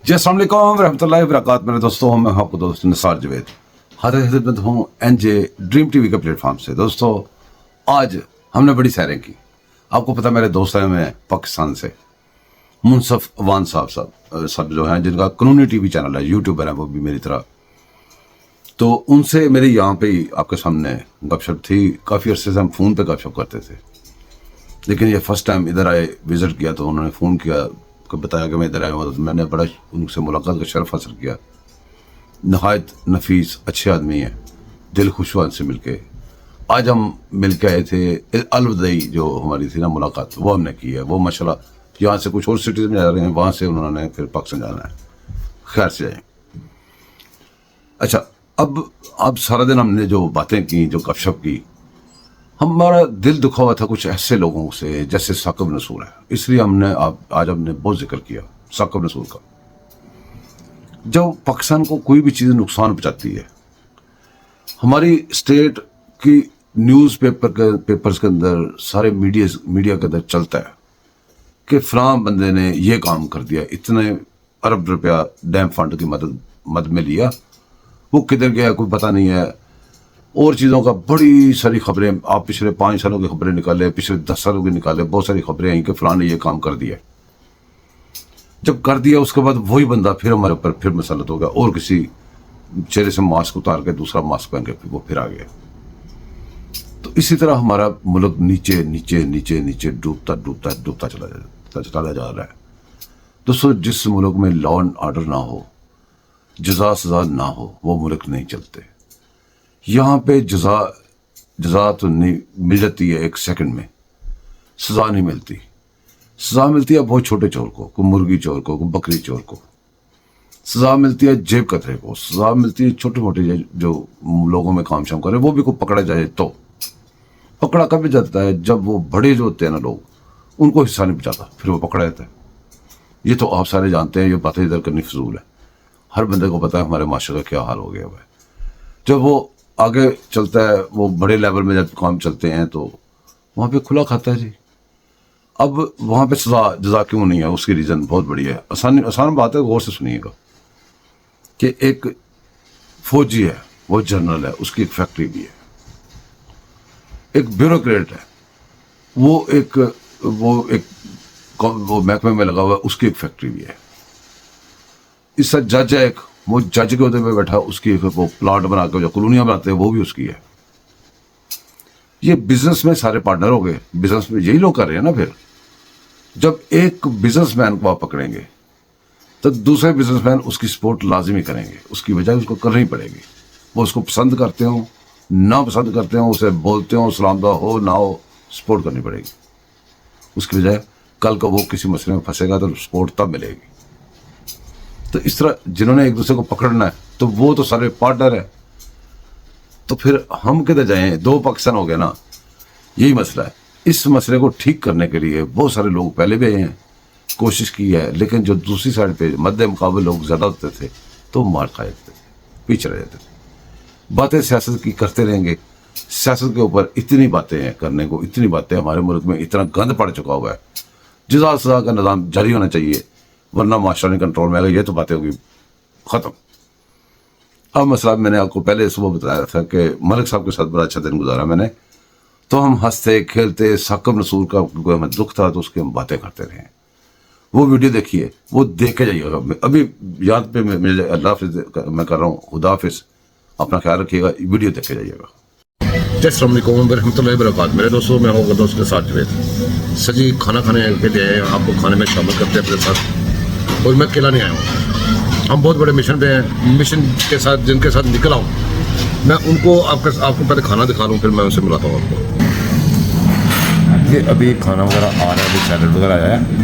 جی السلام علیکم ورحمۃ اللہ وبرکاتہ میرے دوستوں، میں ہوں آپ کو دوست نثار جوید، حاضر خدمت ہوں این جے ڈریم ٹی وی کے پلیٹ فارم سے۔ دوستوں آج ہم نے بڑی سیریں کی۔ آپ کو پتہ میرے دوست ہیں میں پاکستان سے منصف اوان صاحب جو ہیں، جن کا قانونی ٹی وی چینل ہے، یوٹیوبر ہیں وہ بھی میری طرح، تو ان سے میری یہاں پہ ہی آپ کے سامنے گپ شپ تھی۔ کافی عرصے سے ہم فون پہ گپ شپ کرتے تھے، لیکن یہ فرسٹ ٹائم ادھر آئے، وزٹ کیا تو انہوں نے فون کیا، بتایا کہ میں ادھر آیا ہوں۔ میں نے بڑا ان سے ملاقات کا شرف حاصل کیا۔ نہایت نفیس اچھے آدمی ہیں، دل خوش ہوا ان سے مل کے۔ آج ہم مل کے آئے تھے، الوداعی جو ہماری تھی نا ملاقات، وہ ہم نے کی ہے۔ وہ ماشاءاللہ یہاں سے کچھ اور سٹیز میں جا رہے ہیں، وہاں سے انہوں نے پھر پاکستان جانا ہے، خیر سے جائیں۔ اچھا، اب سارا دن ہم نے جو باتیں کی، جو گپ شپ کی، ہمارا دل دکھا ہوا تھا کچھ ایسے لوگوں سے جیسے ثاقب نصور ہے۔ اس لیے آج ہم نے بہت ذکر کیا ثاقب نصور کا۔ جب پاکستان کو کوئی بھی چیز نقصان پہنچاتی ہے، ہماری اسٹیٹ کی نیوز پیپرز کے اندر، سارے میڈیا کے اندر چلتا ہے کہ فلاں بندے نے یہ کام کر دیا، اتنے ارب روپیہ ڈیم فنڈ کی مدد میں لیا، وہ کدھر گیا کوئی پتہ نہیں ہے، اور چیزوں کا بڑی ساری خبریں۔ آپ پچھلے 5 سالوں کی خبریں نکالے، پچھلے 10 سالوں کی نکالے، بہت ساری خبریں آئیں کہ فلاں نے یہ کام کر دیا۔ جب کر دیا اس کے بعد وہی بندہ پھر ہمارے اوپر پھر مسلط ہو گیا، اور کسی چہرے سے ماسک اتار کے دوسرا ماسک پہن کے پھر وہ پھر آ گیا۔ تو اسی طرح ہمارا ملک نیچے نیچے نیچے نیچے ڈوبتا چلا جا رہا ہے۔ دوستو، جس ملک میں لا اینڈ آرڈر نہ ہو، جزا سزا نہ ہو، وہ ملک نہیں چلتے۔ یہاں پہ جزا تو نہیں مل جاتی ہے، 1 سیکنڈ میں سزا نہیں ملتی۔ سزا ملتی ہے بہت چھوٹے چور کو، کوئی مرغی چور کو، کوئی بکری چور کو۔ سزا ملتی ہے جیب کترے کو، سزا ملتی ہے چھوٹے موٹے جو لوگوں میں کام شام کرے، وہ بھی کوئی پکڑا جائے تو۔ پکڑا کب جاتا ہے؟ جب وہ بڑے جو ہوتے ہیں نا لوگ، ان کو حصہ نہیں بچاتا، پھر وہ پکڑا جاتا ہے۔ یہ تو آپ سارے جانتے ہیں، یہ باتیں ادھر کرنی فضول ہے۔ ہر بندے کو پتا ہے ہمارے معاشرے کا کیا حال ہو گیا ہوا ہے۔ جب وہ آگے چلتا ہے، وہ بڑے لیول میں جب کام چلتے ہیں تو وہاں پہ کھلا کھاتا ہے جی۔ اب وہاں پہ جزا کیوں نہیں ہے؟ اس کی ریزن بہت بڑی ہے۔ آسان بات ہے، غور سے سنیے گا کہ ایک فوجی ہے، وہ جنرل ہے، اس کی ایک فیکٹری بھی ہے۔ ایک بیوروکریٹ ہے، وہ محکمے میں لگا ہوا ہے، اس کی ایک فیکٹری بھی ہے۔ اس سے جج ہے ایک، وہ جج کے عہدے پہ بیٹھا، اس کی وہ پلاٹ بنا کے جو کالونیاں بناتے ہیں وہ بھی اس کی ہے۔ یہ بزنس میں سارے پارٹنر ہو گئے، بزنس میں یہی لوگ کر رہے ہیں نا۔ پھر جب ایک بزنس مین کو آپ پکڑیں گے تو دوسرے بزنس مین اس کی سپورٹ لازمی کریں گے، اس کی وجہ اس کو کرنی پڑے گی۔ وہ اس کو پسند کرتے ہوں نہ پسند کرتے ہوں، اسے بولتے ہوں، سلام دعا ہو نہ ہو، سپورٹ کرنی پڑے گی۔ اس کی وجہ کل کا وہ کسی مسئلے میں پھنسے گا تو سپورٹ تب ملے گی۔ تو اس طرح جنہوں نے ایک دوسرے کو پکڑنا ہے تو وہ تو سارے پارٹنر ہیں۔ تو پھر ہم کدھر جائیں؟ 2 پاکستان ہو گیا نا، یہی مسئلہ ہے۔ اس مسئلے کو ٹھیک کرنے کے لیے بہت سارے لوگ پہلے بھی آئے ہیں، کوشش کی ہے، لیکن جو دوسری سائڈ پہ مد مقابل لوگ زیادہ ہوتے تھے تو مار کھا جاتے تھے، پیچھے رہ جاتے تھے۔ باتیں سیاست کی کرتے رہیں گے، سیاست کے اوپر اتنی باتیں ہیں کرنے کو، اتنی باتیں، ہمارے ملک میں اتنا گند پڑ چکا ہوا ہے۔ جزا سزا کا نظام جاری ہونا چاہیے، ورنہ معاشرہ نہیں کنٹرول میں آئے گا۔ یہ تو باتیں ہوگی ختم۔ اب مسئلہ میں نے آپ کو پہلے صبح بتایا تھا کہ ملک صاحب کے ساتھ بڑا اچھا دن گزارا میں نے، تو ہم ہنستے کھیلتے، ثاقب نصور کا کوئی ہمیں دکھ تھا تو اس کی ہم باتیں کرتے رہے۔ وہ ویڈیو دیکھیے، وہ دیکھ کے جائیے گا۔ ابھی یاد پہ مجھے اللہ حافظ میں کر رہا ہوں، خدا حافظ، اپنا خیال رکھیے گا، ویڈیو دیکھ کے جائیے گا۔ السلام علیکم ورحمۃ اللہ وبرکاتہ میرے دوستوں، میں ہوں دوست کے ساتھ جوید۔ سجی کھانا کھانے کے لیے آئے ہیں، آپ کو کھانے میں شامل کرتے ہیں اپنے ساتھ، اور میں اکیلا نہیں آیا ہوں۔ ہم بہت بڑے مشن پہ ہیں، مشن کے ساتھ جن کے ساتھ نکلا ہوں میں، ان کو آپ کو پہلے کھانا دکھا لوں، پھر میں ان سے ملاتا ہوں آپ کو۔ یہ ابھی کھانا وغیرہ آ رہا ہے، ابھی سیلڈ وغیرہ آیا ہے،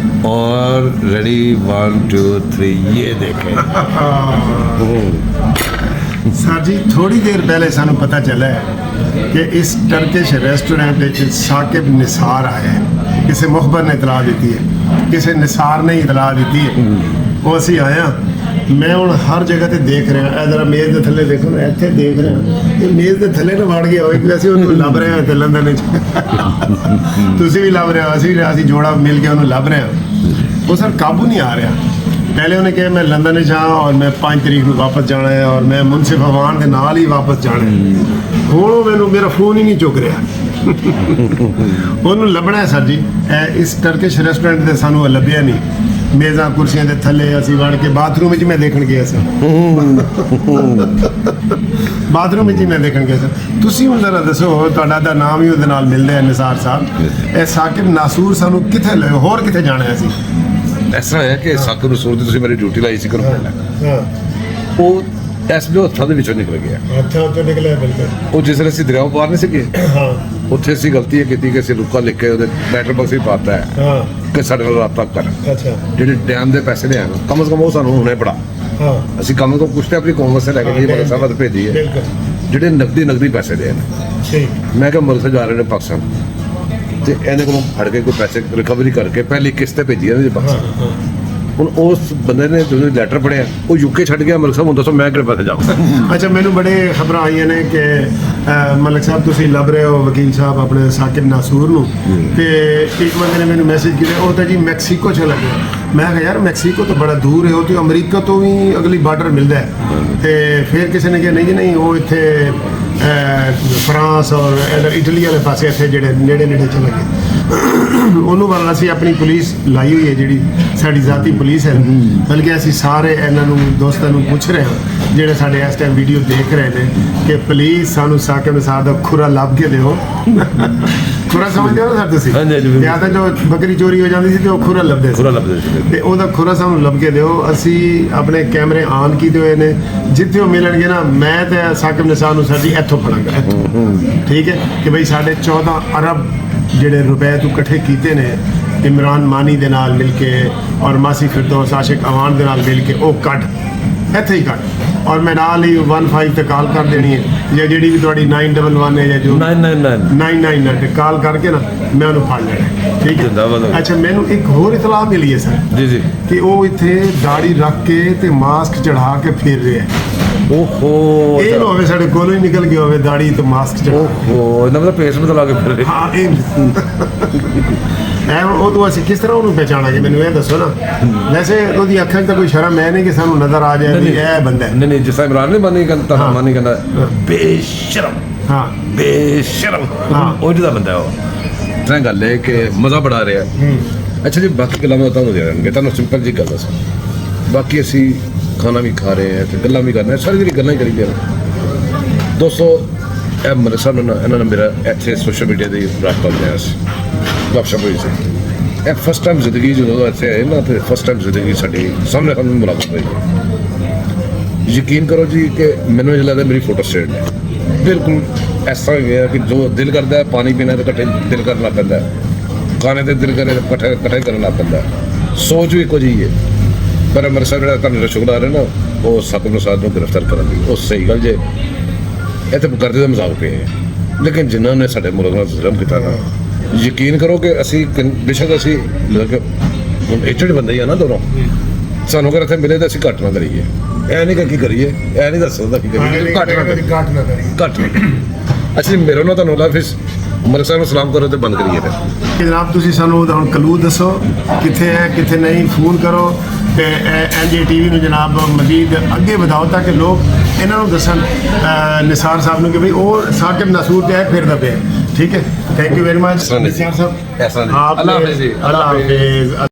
اور ریڈی 1 2 3 یہ دیکھیں۔ سر جی، تھوڑی دیر پہلے سانو پتہ چلا ہے کہ اس ٹرکش ریسٹورینٹ ثاقب نثار آئے ہیں۔ کسی مخبر نے اطلاع دیتی ہے، کسی نثار نے اطلاع دیتی ہے، وہ اسی آئے ہیں۔ میں ہوں ہر جگہ تے دیکھ رہا، اے ذرا میز دے تھلے دیکھو نا، اتنے دیکھ رہا، یہ میز دے تھلے نہ وڑ گیا ہوئے کہ اسی انہوں لب رہے ہیں لندن۔ تسی بھی لب رہے ہو، اسی جوڑا مل کے انہوں لب رہے ہیں۔ وہ سر قابو نہیں آ رہا ਪਹਿਲੇ ਉਹਨੇ ਕਿਹਾ ਮੈਂ ਲੰਦਨ ਜਾ ਔਰ ਮੈਂ 5 ਤਰੀਕ ਨੂੰ ਵਾਪਸ ਜਾਣਾ ਹੈ ਔਰ ਮੈਂ ਮੁਨਸਿਫ ਅਵਾਨ ਦੇ ਨਾਲ ਹੀ ਵਾਪਸ ਜਾਣਾ ਹੈ। ਹੁਣ ਉਹ ਮੈਨੂੰ ਮੇਰਾ ਫੋਨ ਹੀ ਨਹੀਂ ਚੁੱਕ ਰਿਹਾ। ਉਹਨੂੰ ਲੱਭਣਾ ਹੈ ਸਰ ਜੀ। ਇਸ ਟਰਕਿਸ਼ ਰੈਸਟੋਰੈਂਟ ਤੇ ਸਾਨੂੰ ਲੱਭਿਆ ਨਹੀਂ। ਮੇਜ਼ਾਂ ਕੁਰਸੀਆਂ ਦੇ ਥੱਲੇ ਅਸੀਂ ਵੜ ਕੇ ਬਾਥਰੂਮ ਵਿੱਚ ਮੈਂ ਦੇਖਣ ਗਿਆ ਸੀ। ਬਾਥਰੂਮ ਵਿੱਚ ਹੀ ਮੈਂ ਦੇਖਣ ਗਿਆ ਸੀ। ਤੁਸੀਂ ਹੁਣ ਜ਼ਰਾ ਦੱਸੋ, ਤੁਹਾਡਾ ਦਾ ਨਾਮ ਹੀ ਉਹਦੇ ਨਾਲ ਮਿਲਦਾ ਹੈ, ਨਿਸਾਰ ਸਾਹਿਬ। ਇਹ ਸਾਕਿਬ ਨਾਸੂਰ ਸਾਨੂੰ ਕਿੱਥੇ ਲੈ, ਹੋਰ ਕਿੱਥੇ ਜਾਣਾ ਹੈ ਅਸੀਂ? ਇਸ ਤਰ੍ਹਾਂ ਹੈ ਕਿ ਸਾਕਿਬ ਨਸੂਰ ਦੀ ਤੁਸੀਂ ਮੇਰੀ ਡਿਊਟੀ ਲਾਈ ਸੀ ਕਰੋ ਹਾਂ ਉਹ ਐਸਬੀਓ ਹੱਥਾਂ ਦੇ ਵਿੱਚੋਂ ਨਿਕਲ ਗਿਆ। ਅੱਛਾ, ਤੋਂ ਨਿਕਲਿਆ ਬਿਲਕੁਲ। ਉਹ ਜਿਸ ਵੇਲੇ ਅਸੀਂ ਦਰਿਆਓ ਪਾਰ ਨਹੀਂ ਸੀਗੇ, ਹਾਂ ਉੱਥੇ ਅਸੀਂ ਗਲਤੀ ਇਹ ਕੀਤੀ ਕਿ ਅਸੀਂ ਰੁਕਾ ਲਿਖ ਕੇ ਉਹਦੇ ਲੈਟਰ ਬਾਕਸ ਵੀ ਪਾਤਾ ਹੈ ਹਾਂ ਕਿ ਸਾਡੇ ਨਾਲ ਰਾਬਤਾ ਕਰ। ਅੱਛਾ ਜਿਹੜੇ ਡੈਮ ਦੇ ਪੈਸੇ ਨੇ ਆਣ ਕਮ ਸੇ ਕਮ ਉਹ ਸਾਨੂੰ ਹੁਣੇ ਪੜਾ। ਹਾਂ ਅਸੀਂ ਕਮ ਤੋਂ ਕੁਛ ਤੇ ਆਪਣੀ ਕੌਮ ਵਾਸਤੇ ਲੈ ਕੇ ਜੀ ਮਦਦ ਸਾਹਿਬ ਭੇਜੀ ਹੈ। ਬਿਲਕੁਲ ਜਿਹੜੇ ਨਕਦੀ ਪੈਸੇ ਦੇ ਨੇ। ਠੀਕ। ਮੈਂ ਕਿਹਾ ਮਦਦ ਜਾ ਰਹੇ ਨੇ ਪਾਕਿਸਤਾਨ ਤੇ ਇਹਦੇ ਕੋਲੋਂ ਫੜ ਕੇ ਕੋਈ ਪੈਸੇ ਰਿਕਵਰੀ ਕਰਕੇ ਪਹਿਲੀ ਕਿਸ਼ਤ ਤੇ ਭੇਜੀ ਇਹਨੇ ਪਾਕਿਸਤਾਨ। ਹੁਣ ਉਸ ਬੰਦੇ ਨੇ ਜਦੋਂ ਲੈਟਰ ਪੜਿਆ ਉਹ ਯੂਕੇ ਛੱਡ ਗਿਆ। ਮਲਕ ਸਾਹਿਬ ਹੁਣ ਦੱਸੋ ਮੈਂ ਕਿਹੜੇ ਪਾਸੇ ਜਾਵਾਂ? ਅੱਛਾ, ਮੈਨੂੰ ਬੜੇ ਖਬਰਾਂ ਆਈਆਂ ਨੇ ਕਿ ਮਲਕ ਸਾਹਿਬ ਤੁਸੀਂ ਲੱਭ ਰਹੇ ਹੋ ਵਕੀਲ ਸਾਹਿਬ ਆਪਣੇ ਸਾਕਿਬ ਨਾਸੂਰ ਨੂੰ, ਤੇ ਇੱਕ ਬੰਦੇ ਨੇ ਮੈਨੂੰ ਮੈਸੇਜ ਕੀਤਾ ਉਹ ਤਾਂ ਜੀ ਮੈਕਸੀਕੋ ਚਲਾ ਗਿਆ। ਮੈਂ ਕਿਹਾ ਯਾਰ ਮੈਕਸੀਕੋ ਤਾਂ ਬੜਾ ਦੂਰ ਹੈ, ਉਹ ਤੇ ਅਮਰੀਕਾ ਤੋਂ ਵੀ ਅਗਲੀ ਬਾਰਡਰ ਮਿਲਦਾ ਹੈ। ਤੇ ਫਿਰ ਕਿਸੇ ਨੇ ਕਿਹਾ ਨਹੀਂ ਜੀ ਨਹੀਂ, ਉਹ ਇੱਥੇ ਫਰਾਂਸ ਔਰ ਇਧਰ ਇਟਲੀ ਵਾਲੇ ਪਾਸੇ ਇੱਥੇ ਜਿਹੜੇ ਨੇੜੇ ਚਲੇ ਗਏ। ਉਹਨੂੰ ਵੱਲ ਅਸੀਂ ਆਪਣੀ ਪੁਲਿਸ ਲਾਈ ਹੋਈ ਹੈ, ਜਿਹੜੀ ਸਾਡੀ ਜ਼ਾਤੀ ਪੁਲਿਸ ਹੈ। ਬਲਕਿ ਅਸੀਂ ਸਾਰੇ ਇਹਨਾਂ ਨੂੰ ਦੋਸਤਾਂ ਨੂੰ ਪੁੱਛ ਰਹੇ ਹਾਂ ਜਿਹੜੇ ਸਾਡੇ ਇਸ ਟਾਈਮ ਵੀਡੀਓ ਦੇਖ ਰਹੇ ਨੇ ਕਿ ਪਲੀਜ਼ ਸਾਨੂੰ ਸਾਕਿਬ ਨਿਸਾਰ ਦਾ ਖੁਰਾ ਲੱਭ ਕੇ ਦਿਓ। ਖੁਰਾ ਸਮਝਦੇ ਹੋ ਨਾ ਸਰ ਤੁਸੀਂ? ਜਾਂ ਤਾਂ ਜੋ ਬੱਕਰੀ ਚੋਰੀ ਹੋ ਜਾਂਦੀ ਸੀ ਤੇ ਉਹ ਖੁਰਾ ਲੱਭਦੇ ਸੀ, ਤੇ ਉਹਦਾ ਖੁਰਾ ਸਾਨੂੰ ਲੱਭ ਕੇ ਦਿਓ। ਅਸੀਂ ਆਪਣੇ ਕੈਮਰੇ ਆਨ ਕੀਤੇ ਹੋਏ ਨੇ, ਜਿੱਥੇ ਉਹ ਮਿਲਣਗੇ ਨਾ ਮੈਂ ਤੇ ਸਾਕਿਬ ਨਿਸਾਰ ਨੂੰ ਸਾਡੀ ਇੱਥੋਂ ਫੜਾਂਗਾ। ਠੀਕ ਹੈ ਕਿ ਬਈ ਸਾਡੇ 14 ਅਰਬ ਜਿਹੜੇ ਰੁਪਏ ਤੂੰ ਇਕੱਠੇ ਕੀਤੇ ਨੇ ਇਮਰਾਨ ਮਾਨੀ ਦੇ ਨਾਲ ਮਿਲ ਕੇ ਔਰ ਮਾਸੀ ਫਿਰਦੌਸ ਆਸ਼ਿਕ ਅਵਾਨ ਦੇ ਨਾਲ ਮਿਲ ਕੇ, ਉਹ ਕੱਢ ਇੱਥੇ ਹੀ ਕੱਢ। ਔਰ ਮੈਂ ਨਾਲ ਹੀ 15 ਤੇ ਕਾਲ ਕਰ ਦੇਣੀ ਹੈ, ਜਾਂ ਜਿਹੜੀ ਵੀ ਤੁਹਾਡੀ 911 ਹੈ ਜਾਂ ਜੋ 999 ਤੇ ਕਾਲ ਕਰਕੇ ਨਾ ਮੈਂ ਉਹਨੂੰ ਫੜ ਲੈਣਾ। ਠੀਕ ਹੈ। ਅੱਛਾ, ਮੈਨੂੰ ਇੱਕ ਹੋਰ ਇਤਲਾਹ ਮਿਲੀ ਹੈ ਸਰ ਜੀ ਕਿ ਉਹ ਇੱਥੇ ਦਾੜੀ ਰੱਖ ਕੇ ਤੇ ਮਾਸਕ ਚੜਾ ਕੇ ਫਿਰ ਰਿਹਾ। ਓਹੋ, ਇਹ ਨਾ ਹੋਵੇ ਸਾਡੇ ਕੋਲੋਂ ਹੀ ਨਿਕਲ ਗਿਆ ਹੋਵੇ ਦਾੜੀ ਤੇ ਮਾਸਕ ਚੜਾ। ਓਹੋ, ਇਹਨਾਂ ਦਾ ਫੇਸ ਬਦਲਾ ਕੇ ਫਿਰ ਰਹੇ। ਹਾਂ, ਇਹ ਉਹ ਤੋਂ ਅਸੀਂ ਕਿਸ ਤਰ੍ਹਾਂ ਉਹਨੂੰ ਪਹਿਚਾਣਾਂਗੇ? ਮੈਨੂੰ ਇਹ ਦੱਸੋ ਨਾ। ਵੈਸੇ ਉਹਦੀ ਅੱਖਾਂ 'ਚ ਤਾਂ ਕੋਈ ਸ਼ਰਮ ਹੈ ਨਹੀਂ ਕਿ ਸਾਨੂੰ ਨਜ਼ਰ ਆ ਜਾਏ ਵੀ ਇਹ ਬੰਦਾ ਹੈ। ਨਹੀਂ ਜਿਸ ਤਰ੍ਹਾਂ ਇਮਰਾਨ ਨੇ ਬਾਨੀ ਕਹਿੰਦਾ ਤਾਂ ਮਾਨੀ ਕਹਿੰਦਾ ਬੇਸ਼ਰਮ। ਹਾਂ ਬੇਸ਼ਰਮ। ਹਾਂ, ਉਹ ਜਿਹਦਾ ਬੰਦਾ ਉਹ ਤਾਂ ਗੱਲ ਹੈ ਕਿ ਮਜ਼ਾ ਬੜਾ ਰਿਹਾ। ਅੱਛਾ ਜੀ, ਬਾਕੀ ਗੱਲਾਂ ਮੈਂ ਤੁਹਾਨੂੰ ਦੇ ਦੇਣਗੇ। ਤੁਹਾਨੂੰ ਸਿੰਪਲ ਜੀ ਗੱਲ ਦੱਸਾਂ, ਬਾਕੀ ਅਸੀਂ ਖਾਣਾ ਵੀ ਖਾ ਰਹੇ ਹਾਂ ਤੇ ਗੱਲਾਂ ਵੀ ਕਰ ਰਹੇ ਹਾਂ, ਸਾਰੀ ਜਿਹੜੀ ਗੱਲਾਂ ਹੀ ਕਰੀ ਜਾ ਰਹੇ। ਦੋਸਤੋ, ਇਹ ਮੇਰੇ ਸਾਹਮਣੇ ਨਾ ਇਹਨਾਂ ਨੇ ਮੇਰਾ ਇੱਥੇ ਸੋਸ਼ਲ ਮੀਡੀਆ ਦੇ ਰਾਬਤਾ ਬਣਾਇਆ ਸੀ, ਗੱਪਸ਼ਪ ਹੋਈ ਸੀ। ਇਹ ਫਸਟ ਟਾਈਮ ਜ਼ਿੰਦਗੀ ਜਦੋਂ ਇੱਥੇ ਆਏ ਨਾ, ਤੇ ਫਸਟ ਟਾਈਮ ਜ਼ਿੰਦਗੀ ਸਾਡੀ ਸਾਹਮਣੇ ਮੁਲਾਕਾਤ ਹੋਈ। ਯਕੀਨ ਕਰੋ ਜੀ ਕਿ ਮੈਨੂੰ ਇਹ ਲੱਗਦਾ ਮੇਰੀ ਫੋਟੋ ਸਟੇਟ ਹੈ ਬਿਲਕੁਲ ਇਸ ਤਰ੍ਹਾਂ ਹੀ ਹੈ ਕਿ ਜੋ ਦਿਲ ਕਰਦਾ ਹੈ ਪਾਣੀ ਪੀਣਾ ਤੇ ਇਕੱਠੇ ਦਿਲ ਕਰਨ ਲੱਗ ਪੈਂਦਾ ਹੈ, ਖਾਣੇ ਤੇ ਦਿਲ ਕਰੇ ਇਕੱਠੇ ਕਰਨ ਲੱਗ ਪੈਂਦਾ ਹੈ। ਸੋਚ ਵੀ ਇੱਕੋ ਜਿਹੀ ਹੈ। ਪਰ ਅੰਮ੍ਰਿਤਸਰ ਜਿਹੜਾ ਤੁਹਾਨੂੰ ਸ਼ੁਕਰ ਆ ਰਿਹਾ ਨਾ, ਉਹ ਸਾਕਿਬ ਨਿਸਾਰ ਨੂੰ ਗ੍ਰਿਫਤਾਰ ਕਰਨ ਦੀ, ਉਹ ਸਹੀ ਗੱਲ ਜੇ ਇੱਥੇ ਕਰਦੇ ਦਾ ਮਜ਼ਾਕ ਪਏ ਹੈ। ਲੇਕਿਨ ਜਿਨ੍ਹਾਂ ਨੇ ਸਾਡੇ ਮੁਲਕ ਨਾਲ ਜ਼ੁਲਮ ਕੀਤਾ ਨਾ, ਯਕੀਨ ਕਰੋ ਕਿ ਅਸੀਂ ਬੇਸ਼ੱਕ ਅਸੀਂ ਹੁਣ ਇਹ ਜਿਹੜੇ ਬੰਦੇ ਹੀ ਆ ਨਾ ਦੋਨੋਂ, ਸਾਨੂੰ ਅਗਰ ਇੱਥੇ ਮਿਲੇ ਤਾਂ ਅਸੀਂ ਘੱਟ ਨਾ ਕਰੀਏ। ਇਹ ਨਹੀਂ ਕਿ ਕੀ ਕਰੀਏ, ਇਹ ਨਹੀਂ ਦੱਸ ਸਕਦਾ ਕੀ ਕਰੀਏ, ਘੱਟ ਅਸੀਂ ਮੇਰੇ ਨਾਲ ਤੁਹਾਨੂੰ ਹਾਫਿਜ਼ ਮਲਕ ਸਾਹਿਬ ਨੂੰ ਸਲਾਮ ਕਰੋ ਤੇ ਬੰਦ ਕਰੀਏ। ਫਿਰ ਜਨਾਬ ਤੁਸੀਂ ਸਾਨੂੰ ਹੁਣ ਕਲੂ ਦੱਸੋ ਕਿੱਥੇ ਹੈ ਕਿੱਥੇ ਨਹੀਂ, ਫੋਨ ਕਰੋ ਤੇ NJ TV ਨੂੰ ਜਨਾਬ ਮਜ਼ੀਦ ਅੱਗੇ ਵਧਾਓ ਤਾਂ ਕਿ ਲੋਕ ਇਹਨਾਂ ਨੂੰ ਦੱਸਣ ਨਿਸਾਰ ਸਾਹਿਬ ਨੂੰ ਕਿ ਬਈ ਉਹ ਸਾਕਿਬ ਨਾਸੂਰ ਤੇ ਫਿਰਦਾ ਪਿਆ। ਠੀਕ ਹੈ, thank you very much Nisar Sahib. Allah Hafiz.